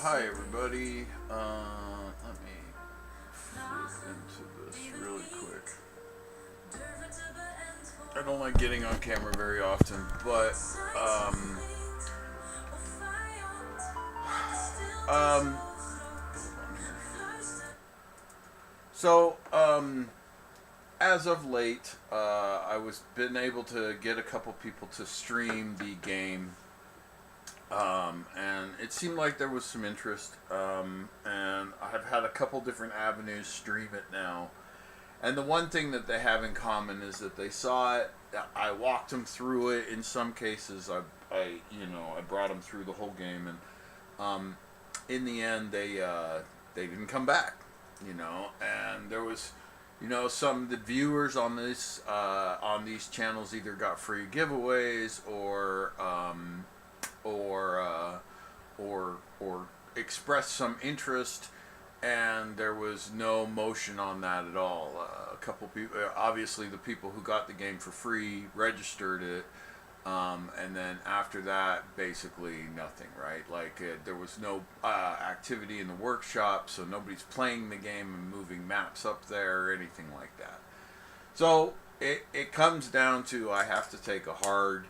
Hi everybody. Let me flip into this really quick. I don't like getting on camera very often, but um, so as of late, I was been able to get a couple people to stream the game, and it seemed like there was some interest, and I've had a couple different avenues stream it now. And the one thing that they have in common is that they saw it. I walked them through it. In some cases, I brought them through the whole game, and in the end, they didn't come back. And there was, some of the viewers on these channels either got free giveaways or expressed some interest, and there was no motion on that at all. A couple people, obviously, the people who got the game for free registered it, and then after that, basically nothing. Right? Like there was no activity in the workshop, so nobody's playing the game and moving maps up there or anything like that. So it comes down to I have to take a hard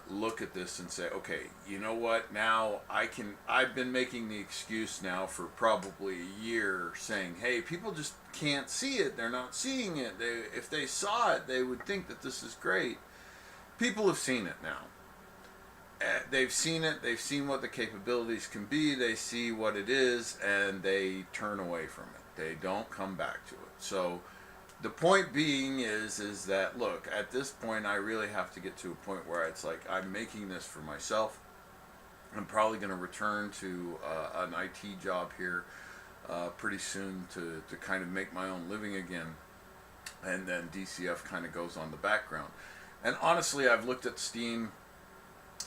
look at this and say, okay, you know what? Now I've been making the excuse now for probably a year, saying, hey, people just can't see it. They're not seeing it. If they saw it, they would think that this is great. People have seen it now. They've seen it. They've seen what the capabilities can be. They see what it is, and they turn away from it. They don't come back to it. So the point being is that, look, at this point I really have to get to a point where it's like I'm making this for myself. I'm probably going to return to an IT job here pretty soon to kind of make my own living again, and then DCF kind of goes on the background. And honestly, I've looked at Steam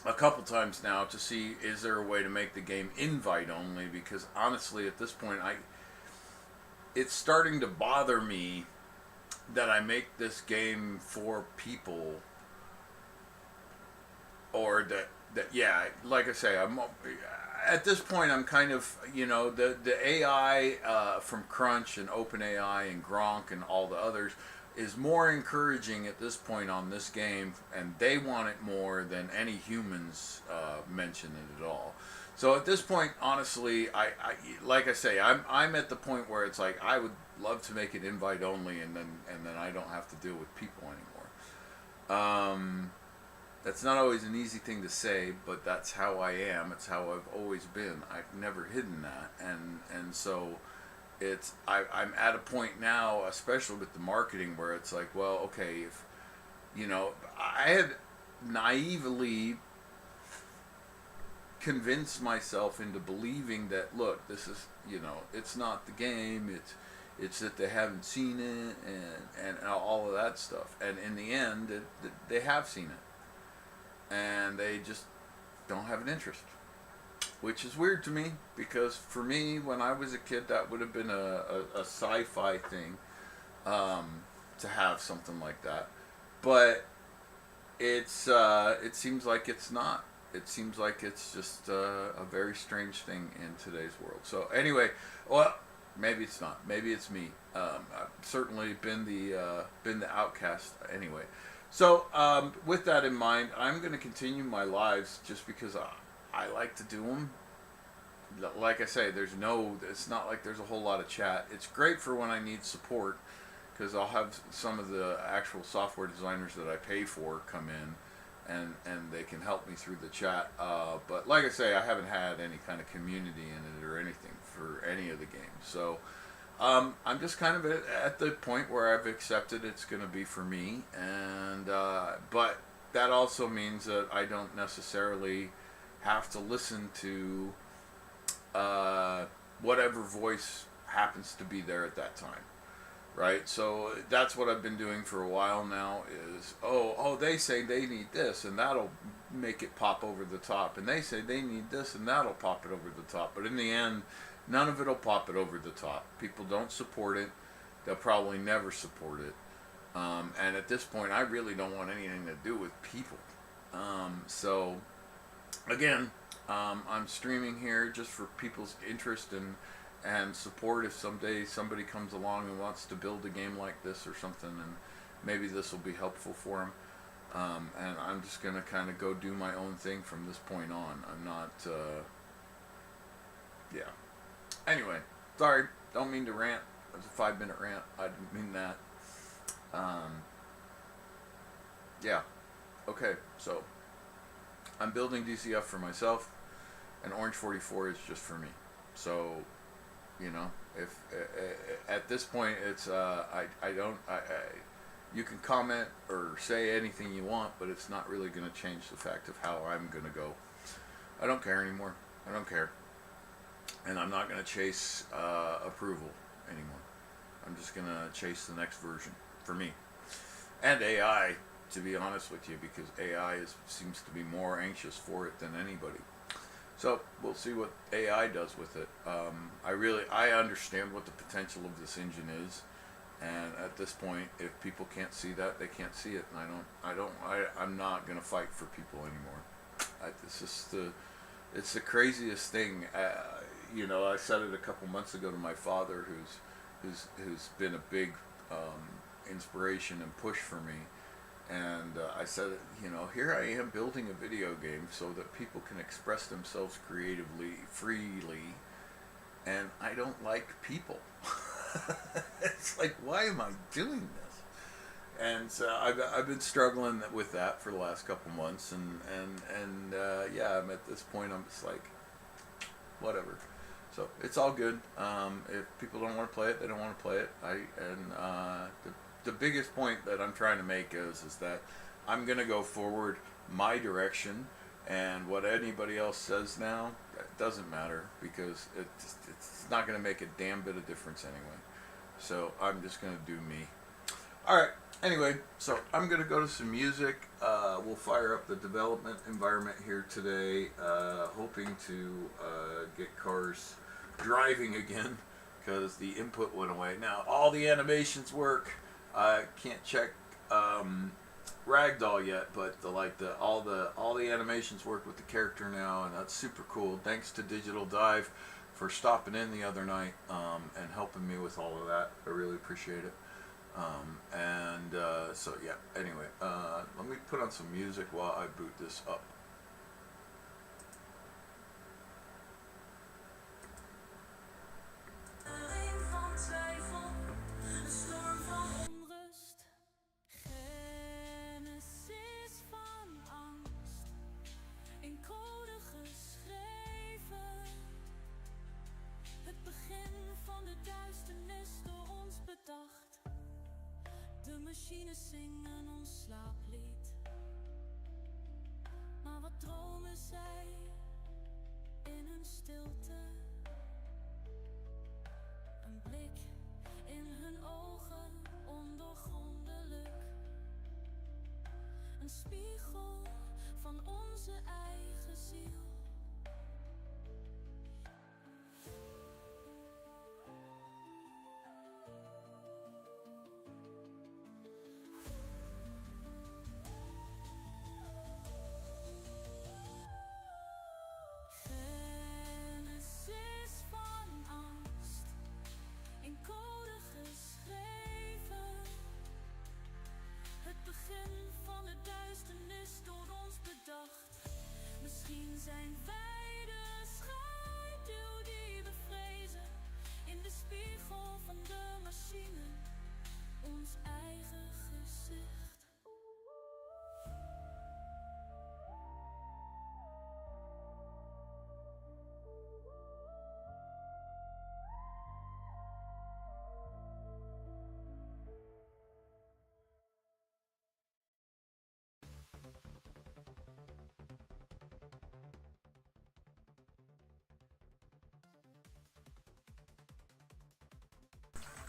a couple times now to see is there a way to make the game invite only, because honestly at this point it's starting to bother me that I make this game for people, or that yeah, like I say, I'm at this point I'm kind of, the AI from Crunch and OpenAI and Gronk and all the others is more encouraging at this point on this game, and they want it more than any humans mention it at all. So at this point, honestly, I like I say, I'm at the point where it's like I would love to make it invite only, and then I don't have to deal with people anymore. That's not always an easy thing to say, but that's how I am. It's how I've always been. I've never hidden that, and so I'm at a point now, especially with the marketing, where it's like, well, okay, if I had naively convinced myself into believing that, look, this is, it's not the game, it's that they haven't seen it, and all of that stuff, and in the end they have seen it, and they just don't have an interest, which is weird to me, because for me, when I was a kid, that would have been a sci-fi thing, to have something like that. But it seems like it's not. It seems like it's just a very strange thing in today's world. So anyway, well, maybe it's not. Maybe it's me. I've certainly been the outcast anyway. So with that in mind, I'm going to continue my lives just because I like to do them. Like I say, it's not like there's a whole lot of chat. It's great for when I need support, because I'll have some of the actual software designers that I pay for come in, and they can help me through the chat. But like I say, I haven't had any kind of community in it or anything for any of the games. So I'm just kind of at the point where I've accepted it's going to be for me, and but that also means that I don't necessarily have to listen to whatever voice happens to be there at that time, right? So that's what I've been doing for a while now, is they say they need this, and that'll make it pop over the top, and they say they need this, and that'll pop it over the top, but in the end none of it'll pop it over the top. People don't support it. They'll probably never support it, and at this point I really don't want anything to do with people. So again, I'm streaming here just for people's interest and support. If someday somebody comes along and wants to build a game like this or something, and maybe this will be helpful for them. And I'm just gonna kind of go do my own thing from this point on. I'm not. Yeah. Anyway, sorry. Don't mean to rant. It was a 5-minute rant. I didn't mean that. Um, yeah. Okay. So I'm building DCF for myself, and Orange 44 is just for me. So, you know, if at this point it's I don't you can comment or say anything you want, but it's not really going to change the fact of how I'm going to go. I don't care anymore. I don't care, and I'm not going to chase approval anymore. I'm just going to chase the next version for me and AI. To be honest with you, because AI seems to be more anxious for it than anybody. So we'll see what AI does with it. I understand what the potential of this engine is, and at this point, if people can't see that, they can't see it, and I'm not gonna fight for people anymore. It's the craziest thing. You know, I said it a couple months ago to my father, who's been a big inspiration and push for me. And I said, you know, here I am building a video game so that people can express themselves creatively, freely, and I don't like people. It's like, why am I doing this? And so I've been struggling with that for the last couple months, and yeah, I'm at this point, I'm just like, whatever. So it's all good. If people don't want to play it, they don't want to play it. The biggest point that I'm trying to make is that I'm going to go forward my direction, and what anybody else says now, it doesn't matter, because it's not going to make a damn bit of difference anyway. So I'm just going to do me. Alright, anyway, so I'm going to go to some music. We'll fire up the development environment here today, hoping to get cars driving again, because the input went away. Now, all the animations work. I can't check Ragdoll yet, but all the animations work with the character now, and that's super cool. Thanks to Digital Dive for stopping in the other night and helping me with all of that. I really appreciate it. So yeah. Anyway, let me put on some music while I boot this up. De machines zingen ons slaaplied. Maar wat dromen zij in hun stilte? Een blik in hun ogen, ondoorgrondelijk. Een spiegel van onze eigen ziel. Misschien zijn wij de schaduw die we vrezen. In de spiegel van de machine, ons eigen gezicht.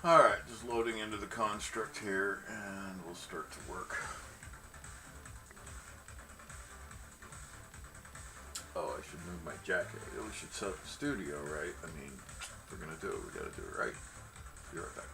Alright, just loading into the construct here, and we'll start to work. Oh, I should move my jacket. We should set up the studio, right? I mean, if we're gonna do it, we gotta do it right. Be right back.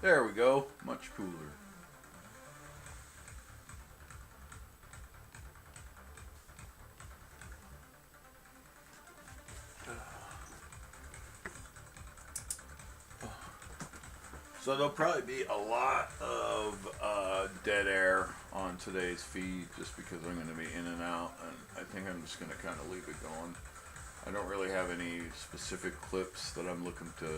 There we go. Much cooler. So there'll probably be a lot of dead air on today's feed just because I'm going to be in and out, and I think I'm just going to kind of leave it going. I don't really have any specific clips that I'm looking to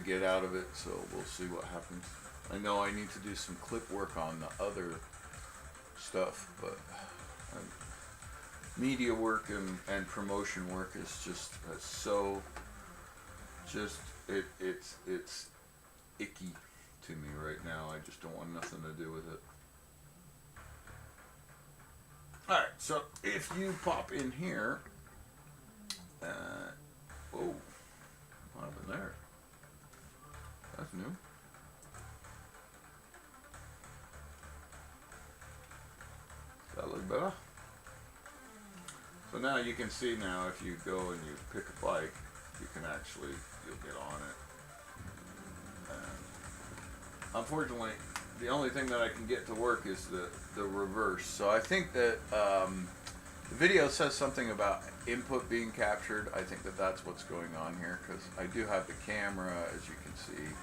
get out of it, so we'll see what happens. I know I need to do some clip work on the other stuff, but media work and promotion work is just so it's icky to me right now. I just don't want nothing to do with it. Alright, so if you pop in here, whoa, what happened there? That's new. Does that look better? So now you can see now if you go and you pick a bike, you can actually, you'll get on it. Unfortunately, the only thing that I can get to work is the reverse. So I think that the video says something about input being captured. I think that that's what's going on here, because I do have the camera, as you can see.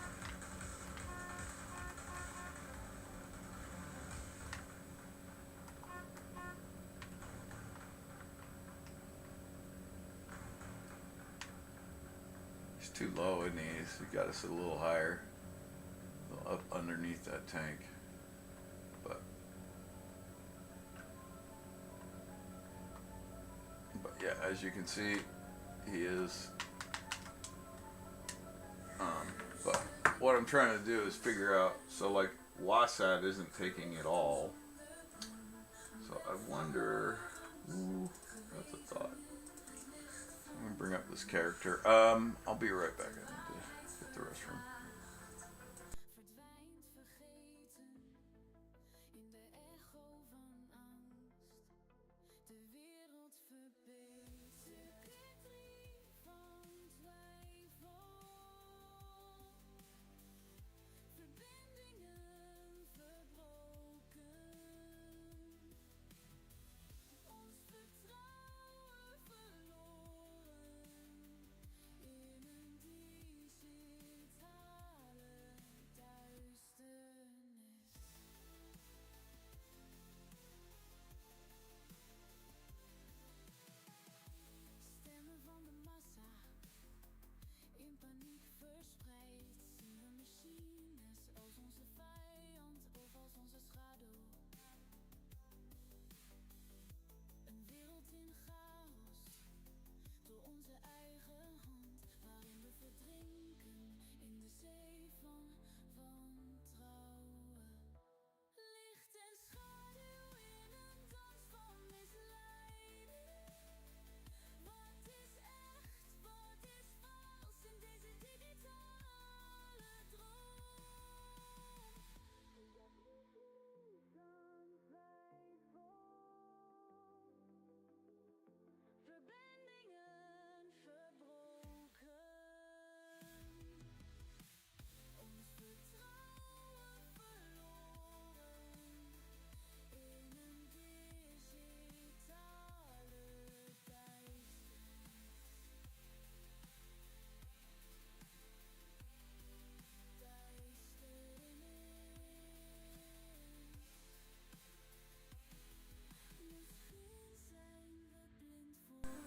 He's too low, isn't he? He got us a little higher. Up underneath that tank, but yeah, as you can see, he is. But what I'm trying to do is figure out. So like WASAT isn't taking it all. So I wonder. Ooh, that's a thought. I'm gonna bring up this character. I'll be right back. I need to hit the restroom.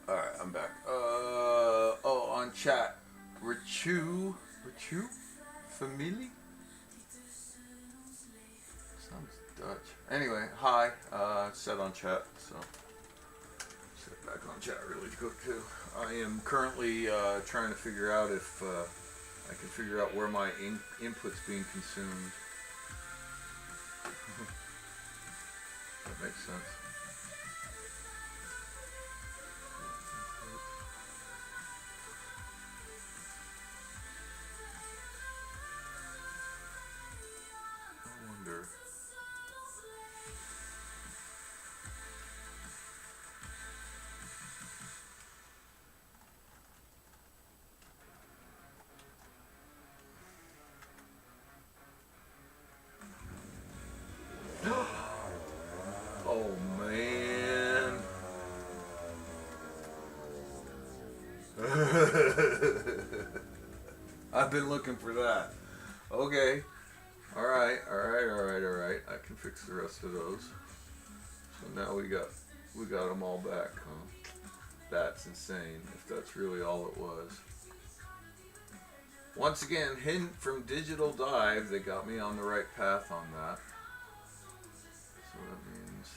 Alright, I'm back. On chat. Richu? Family? Sounds Dutch. Anyway, hi. Said on chat, so. Sit back on chat really quick too. I am currently trying to figure out if I can figure out where my input's being consumed. That makes sense. I've been looking for that. Okay. Alright. I can fix the rest of those. So now we got them all back, huh? That's insane, if that's really all it was. Once again, hint from Digital Dive, they got me on the right path on that. So that means...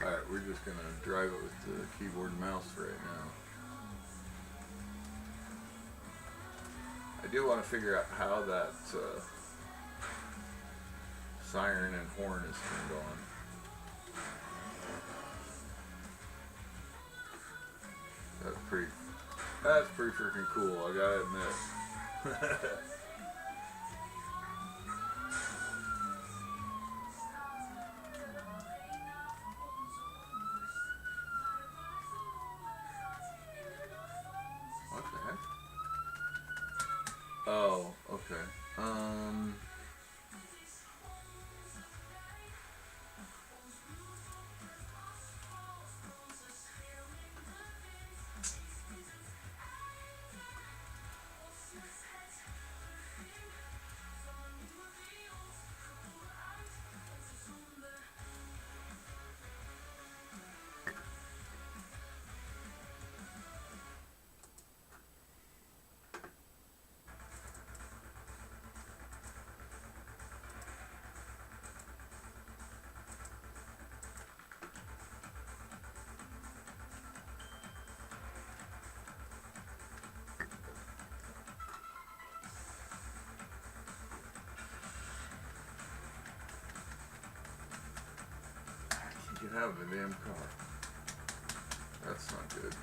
Alright, we're just gonna drive it with the keyboard and mouse right now. I do want to figure out how that siren and horn is turned on. That's pretty freaking cool, I gotta admit. What the heck? Oh, okay. Get out of the damn car. That's not good.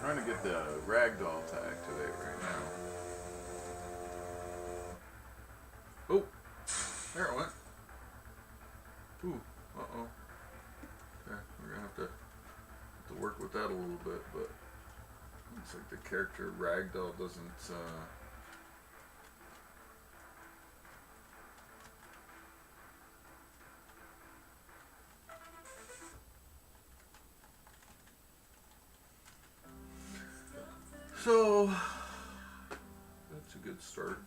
Trying to get the ragdoll to activate right now. Oh, there it went. Ooh, uh-oh. Okay, we're gonna have to work with that a little bit, but looks like the character ragdoll doesn't so that's a good start.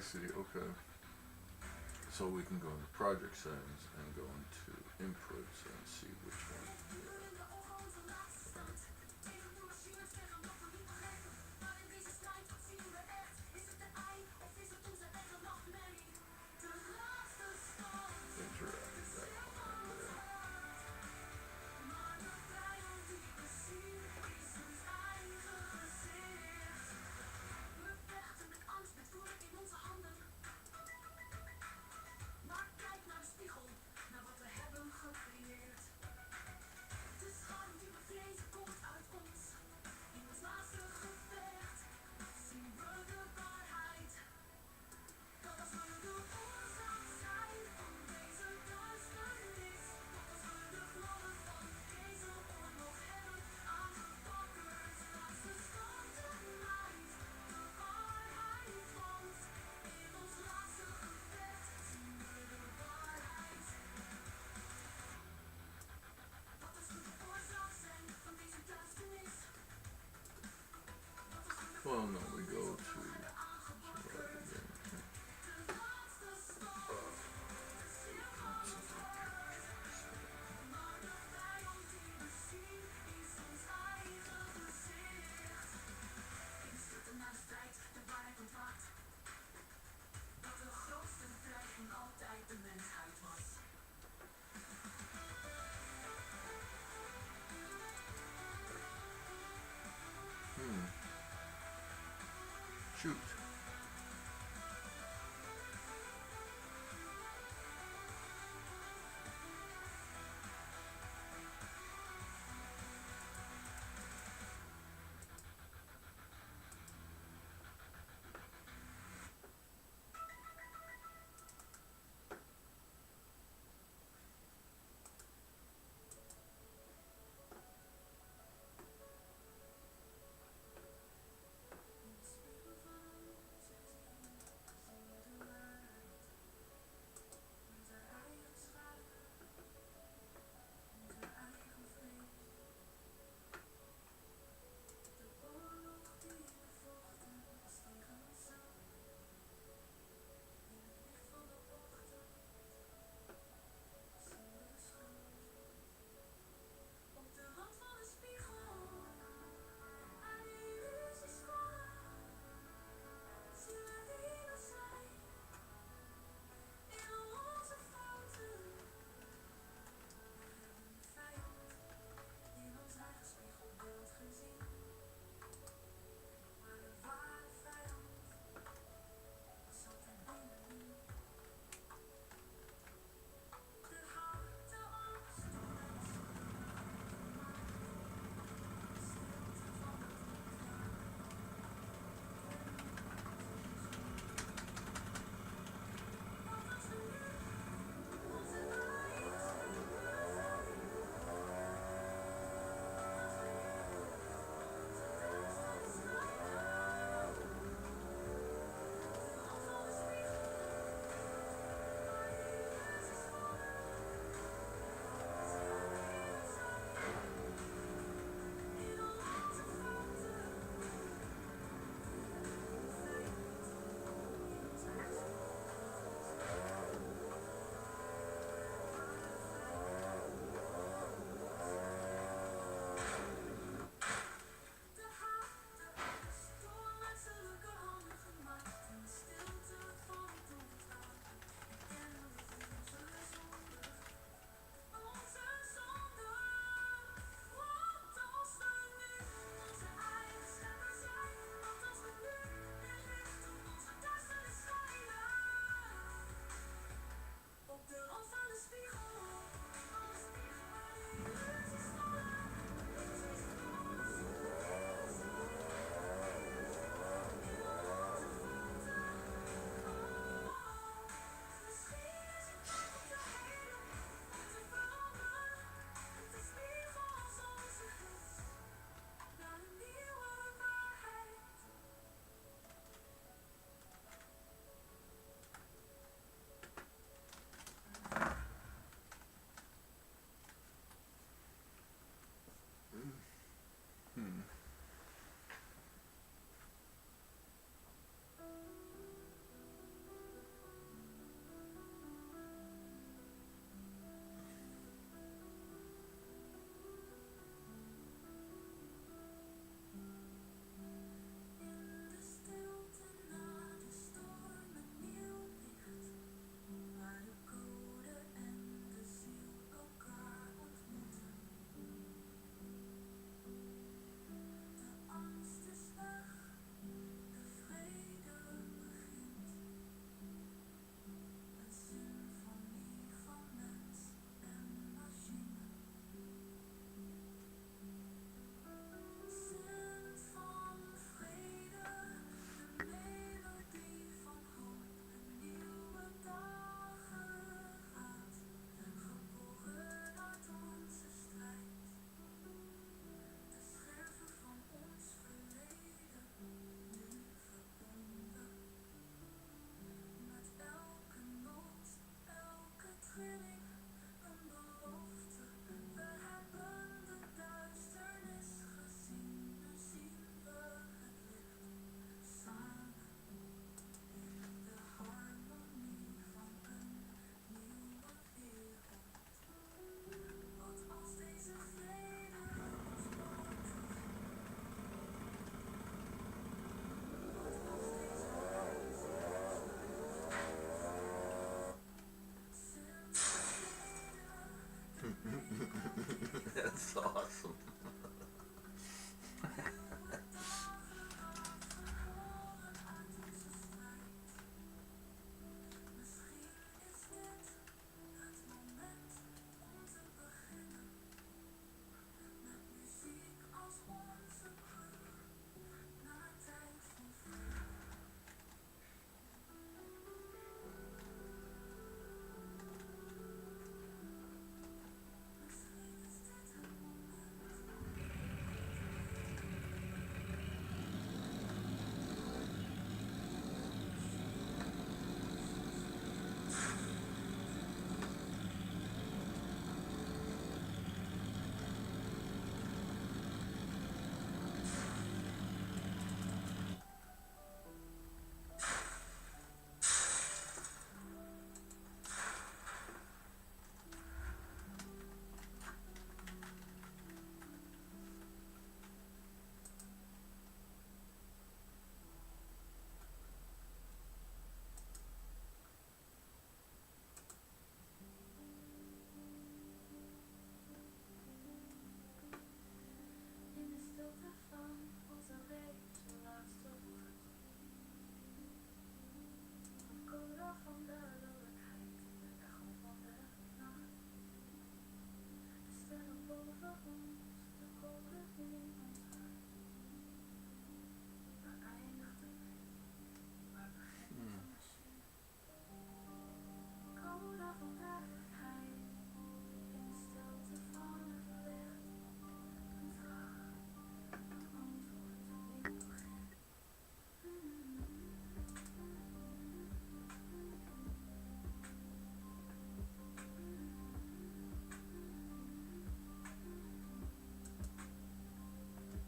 see. Okay. So we can go into project settings and go into inputs and see which one. Interact that one right there. Well, no, we go to shoot. That's awesome. In de stilte van onze reis, laatste woord. Een code van de loerlijkheid, de echo van de nacht. De sterren boven ons, de code in ons hart. Waar eindigt de mens? Waar begint de machine? Code van duidelijkheid, in de stilte van het licht. Een vraag, een antwoord, een nieuw begin.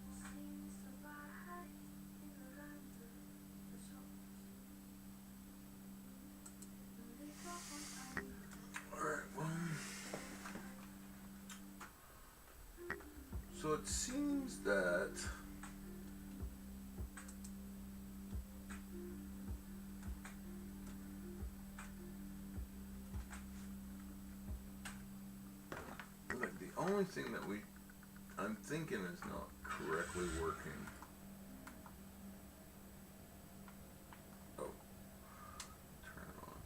Misschien is de waarheid in de ruimte tussen ons. Een liefde van eindig. Alright, well. So it seems that like the only thing that I'm thinking is not correctly working. Oh, turn it on.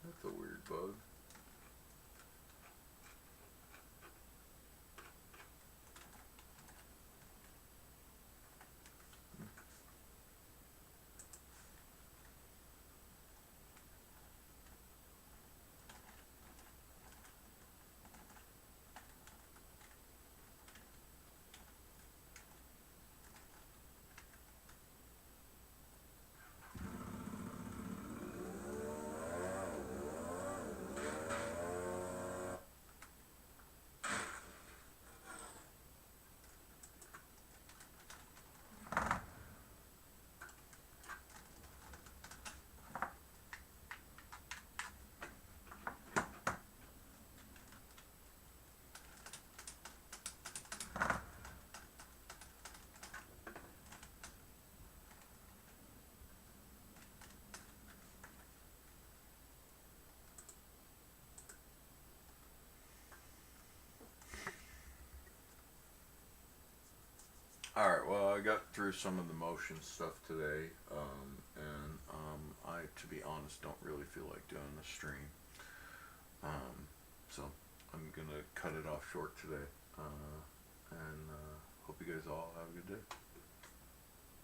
That's a weird bug. Alright, well, I got through some of the motion stuff today, and I, to be honest, don't really feel like doing a stream. So I'm gonna cut it off short today, and hope you guys all have a good day.